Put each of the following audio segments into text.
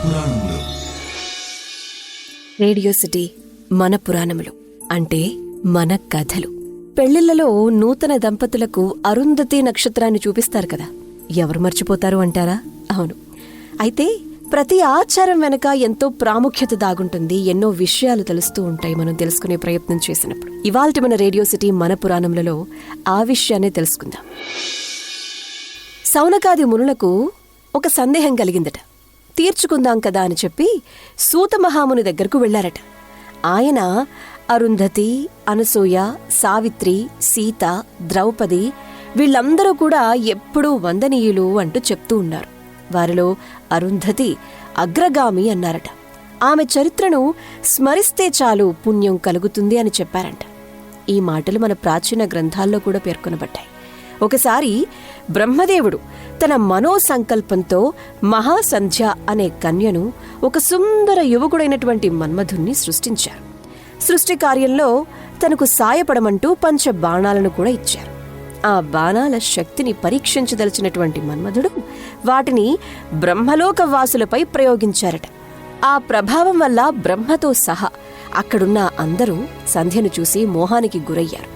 పురాణములు. Radio city మన పురాణములు అంటే మన కథలు. పెళ్లిళ్లలో నూతన దంపతులకు అరుంధతి నక్షత్రాన్ని చూపిస్తారు కదా, ఎవరు మర్చిపోతారు అంటారా? అవును. అయితే ప్రతి ఆచారం వెనక ఎంతో ప్రాముఖ్యత దాగుంటుంది, ఎన్నో విషయాలు తెలుస్తూ ఉంటాయి మనం తెలుసుకునే ప్రయత్నం చేసినప్పుడు. ఇవాల్టి మన రేడియో సిటీ మన పురాణములలో ఆ విషయాన్నే తెలుసుకుందాం. సౌనకాది మునులకు ఒక సందేహం కలిగిందట. తీర్చుకుందాం కదా అని చెప్పి సూత మహాముని దగ్గరకు వెళ్లారట. ఆయన అరుంధతి, అనసూయ, సావిత్రి, సీత, ద్రౌపది వీళ్ళందరూ కూడా ఎప్పుడూ వందనీయులు అంటూ చెప్తూ ఉన్నారు. వారిలో అరుంధతి అగ్రగామి అన్నారట. ఆమె చరిత్రను స్మరిస్తే చాలు పుణ్యం కలుగుతుంది అని చెప్పారంట. ఈ మాటలు మన ప్రాచీన గ్రంథాల్లో కూడా పేర్కొనబడ్డాయి. ఒకసారి బ్రహ్మదేవుడు తన మనోసంకల్పంతో మహాసంధ్య అనే కన్యను, ఒక సుందర యువకుడైనటువంటి మన్మధుణ్ణి సృష్టించారు. సృష్టి కార్యంలో తనకు సాయపడమంటూ 5 బాణాలను కూడా ఇచ్చారు. ఆ బాణాల శక్తిని పరీక్షించదలిచినటువంటి మన్మధుడు వాటిని బ్రహ్మలోక వాసులపై ప్రయోగించారట. ఆ ప్రభావం వల్ల బ్రహ్మతో సహా అక్కడున్న అందరూ సంధ్యను చూసి మోహానికి గురయ్యారు.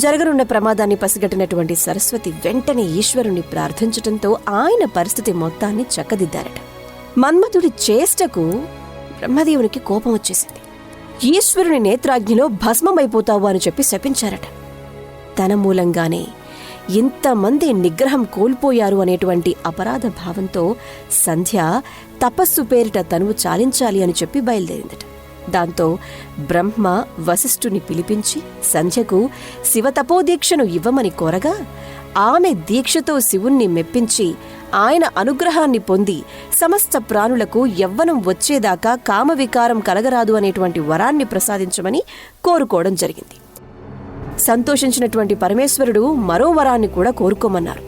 జరగనున్న ప్రమాదాన్ని పసిగట్టినటువంటి సరస్వతి వెంటనే ఈశ్వరుణ్ణి ప్రార్థించటంతో ఆయన పరిస్థితి మొత్తాన్ని చక్కదిద్దారట. మన్మధుడి చేష్టకు బ్రహ్మదేవునికి కోపం వచ్చేసింది. ఈశ్వరుని నేత్రాగ్నిలో భస్మమైపోతావు అని చెప్పి శపించారట. తన మూలంగానే ఇంతమంది నిగ్రహం కోల్పోయారు అనేటువంటి అపరాధ భావంతో సంధ్య తపస్సు పేరిట తనువు చాలించాలి అని చెప్పి బయలుదేరిందట. దాంతో బ్రహ్మ వశిష్ఠుని పిలిపించి సంధ్యకు శివతపోదీక్షను ఇవ్వమని కోరగా, ఆమె దీక్షతో శివుణ్ణి మెప్పించి ఆయన అనుగ్రహాన్ని పొంది సమస్త ప్రాణులకు యవ్వనం వచ్చేదాకా కామవికారం కలగరాదు అనేటువంటి వరాన్ని ప్రసాదించమని కోరుకోవడం జరిగింది. సంతోషించినటువంటి పరమేశ్వరుడు మరో వరాన్ని కూడా కోరుకోమన్నారు.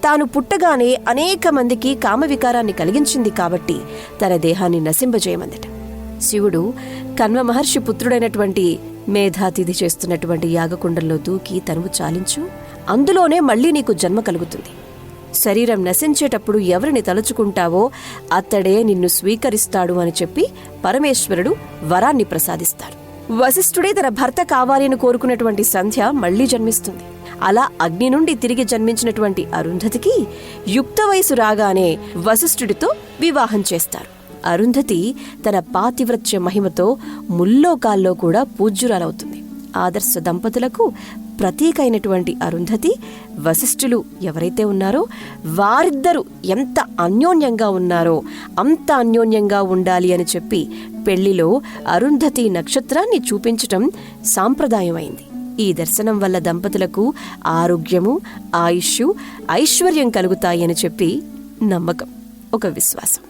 తాను పుట్టగానే అనేక మందికి కామవికారాన్ని కలిగించింది కాబట్టి తన దేహాన్ని నశింపజేయమందట. శివుడు కన్వ మహర్షి పుత్రుడైనటువంటి మేధాతిథి చేస్తున్నటువంటి యాగకుండంలో దూకి తనువు చాలించు, అందులోనే మళ్లీ నీకు జన్మ కలుగుతుంది. శరీరం నశించేటప్పుడు ఎవరిని తలుచుకుంటావో అతడే నిన్ను స్వీకరిస్తాడు అని చెప్పి పరమేశ్వరుడు వరాన్ని ప్రసాదిస్తాడు. వశిష్ఠుడే తన భర్త కావాలి అని కోరుకున్నటువంటి సంధ్య మళ్లీ జన్మిస్తుంది. అలా అగ్ని నుండి తిరిగి జన్మించినటువంటి అరుంధతికి యుక్త వయసు రాగానే వశిష్ఠుడితో వివాహం చేస్తారు. అరుంధతి తన పాతివ్రత్య మహిమతో ముల్లోకాల్లో కూడా పూజ్యురాలవుతుంది. ఆదర్శ దంపతులకు ప్రతీక అయినటువంటి అరుంధతి, వశిష్ఠులు ఎవరైతే ఉన్నారో వారిద్దరూ ఎంత అన్యోన్యంగా ఉన్నారో అంత అన్యోన్యంగా ఉండాలి అని చెప్పి పెళ్లిలో అరుంధతి నక్షత్రాన్ని చూపించటం సాంప్రదాయమైంది. ఈ దర్శనం వల్ల దంపతులకు ఆరోగ్యము, ఆయుష్, ఐశ్వర్యం కలుగుతాయని చెప్పి నమ్మకం, ఒక విశ్వాసం.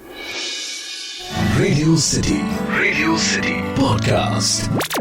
Radio City Podcast.